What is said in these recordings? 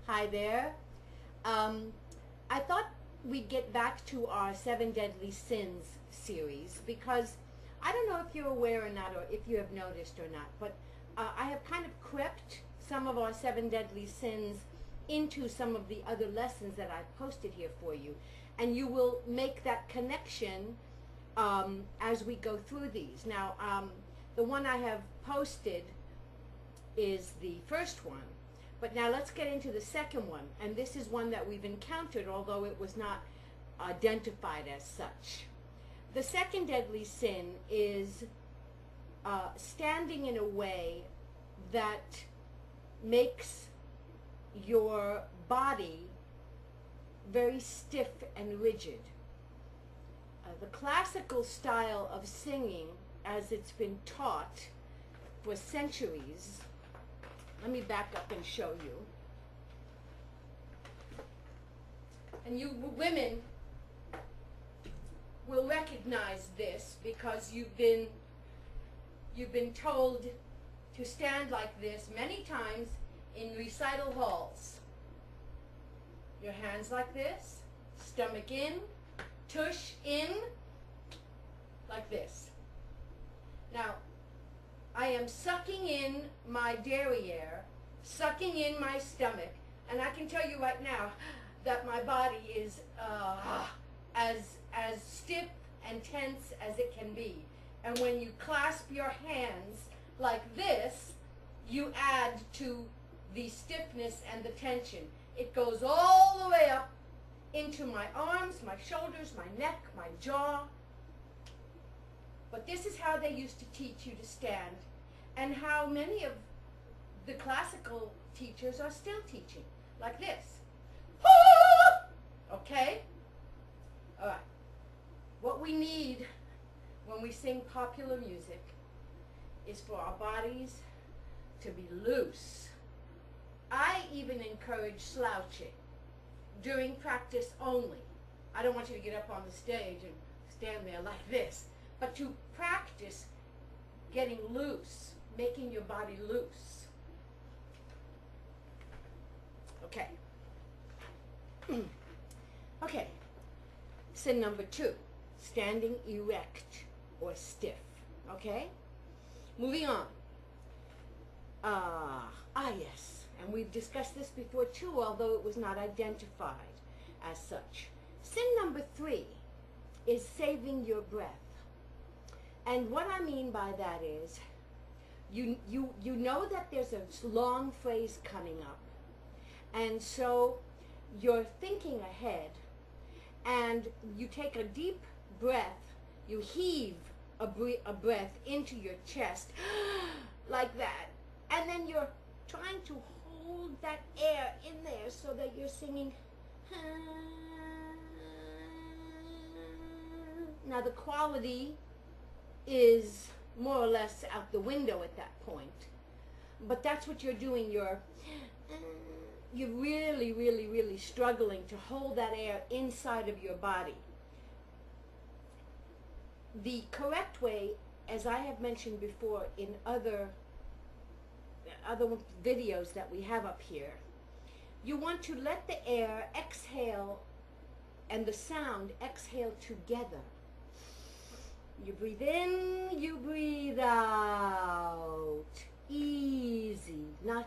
Hi there. I thought we'd get back to our Seven Deadly Sins series because I don't know if you're aware or not, or if you have noticed or not, but I have kind of crept some of our Seven Deadly Sins into some of the other lessons that I've posted here for you. And you will make that connection as we go through these. Now, the one I have posted is the first one. But now let's get into the second one. And this is one that we've encountered, although it was not identified as such. The second deadly sin is standing in a way that makes your body very stiff and rigid. The classical style of singing, as it's been taught for centuries, let me back up and show you. And you women will recognize this because you've been told to stand like this many times in recital halls. Your hands like this, stomach in, tush in, like this. Now, I am sucking in my derriere, sucking in my stomach, and I can tell you right now that my body is as stiff and tense as it can be. And when you clasp your hands like this, you add to the stiffness and the tension. It goes all the way up into my arms, my shoulders, my neck, my jaw. But this is how they used to teach you to stand, and how many of the classical teachers are still teaching, like this. Okay? All right. What we need when we sing popular music is for our bodies to be loose. I even encourage slouching during practice only. I don't want you to get up on the stage and stand there like this, but to practice getting loose, making your body loose. Okay. Okay. Sin number 2, standing erect or stiff. Okay? Moving on. Yes. And we've discussed this before too, although it was not identified as such. Sin number 3 is saving your breath. And what I mean by that is, you know that there's a long phrase coming up, and so you're thinking ahead, and you take a deep breath, you heave a breath into your chest, like that, and then you're trying to hold that air in there so that you're singing. Now the quality is more or less out the window at that point, but that's what you're doing. You're really struggling to hold that air inside of your body. The correct way, as I have mentioned before in other videos that we have up here, you want to let the air exhale and the sound exhale together. You breathe in, you breathe out. Easy, not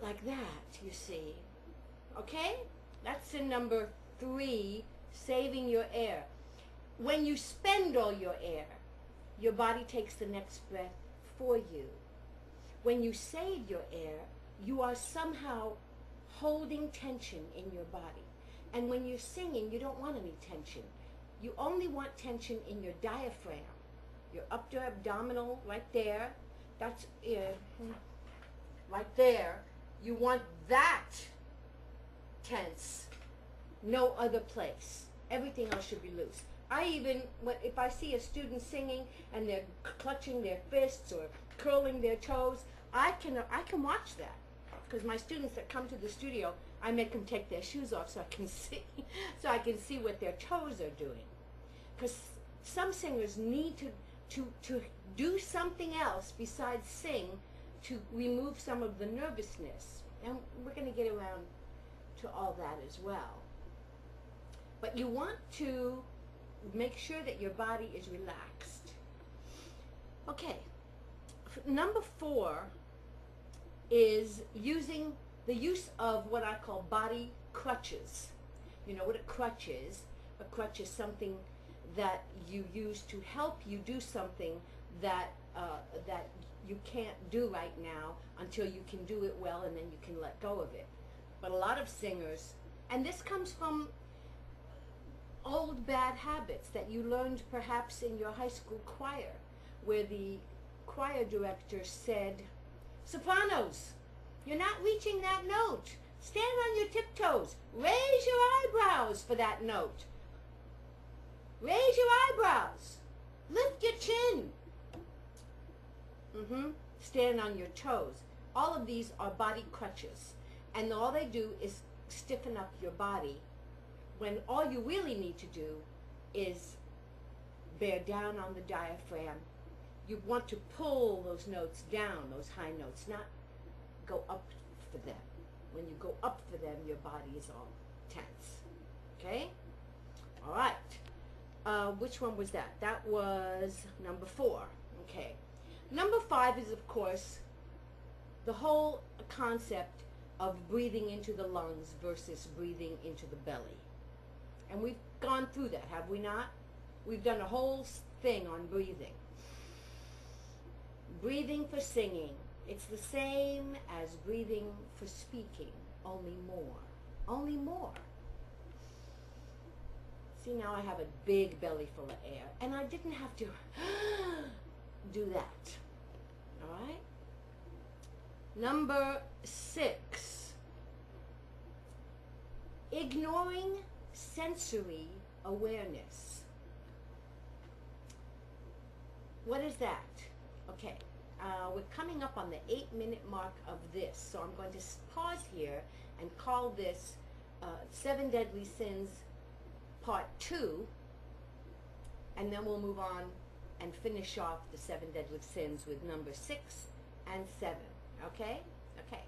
like that, you see. Okay? That's sin number 3, saving your air. When you spend all your air, your body takes the next breath for you. When you save your air, you are somehow holding tension in your body. And when you're singing, you don't want any tension. You only want tension in your diaphragm, your upper abdominal, right there. That's right there. You want that tense, no other place. Everything else should be loose. I even, if I see a student singing and they're clutching their fists or curling their toes, I can watch that, because my students that come to the studio, I make them take their shoes off so I can see what their toes are doing. Because some singers need to do something else besides sing to remove some of the nervousness. And we're going to get around to all that as well. But you want to make sure that your body is relaxed. Okay, number 4 is the use of what I call body crutches. You know what a crutch is? A crutch is something that you use to help you do something that that you can't do right now until you can do it well, and then you can let go of it. But a lot of singers, and this comes from old bad habits that you learned perhaps in your high school choir, where the choir director said, "Sopranos, you're not reaching that note. Stand on your tiptoes. Raise your eyebrows for that note. Raise your eyebrows. Lift your chin. Stand on your toes." All of these are body crutches. And all they do is stiffen up your body, when all you really need to do is bear down on the diaphragm. You want to pull those notes down, those high notes, not go up for them. When you go up for them, your body is all tense. Okay? All right. Which one was that? That was number 4. Okay. Number 5 is, of course, the whole concept of breathing into the lungs versus breathing into the belly. And we've gone through that, have we not? We've done a whole thing on breathing. Breathing for singing. It's the same as breathing for speaking, only more. Only more. See, now I have a big belly full of air, and I didn't have to do that. All right? Number 6. Ignoring sensory awareness. What is that? Okay. We're coming up on the 8-minute mark of this, so I'm going to pause here and call this 7 Deadly Sins Part 2, and then we'll move on and finish off the 7 Deadly Sins with number 6 and 7. Okay? Okay.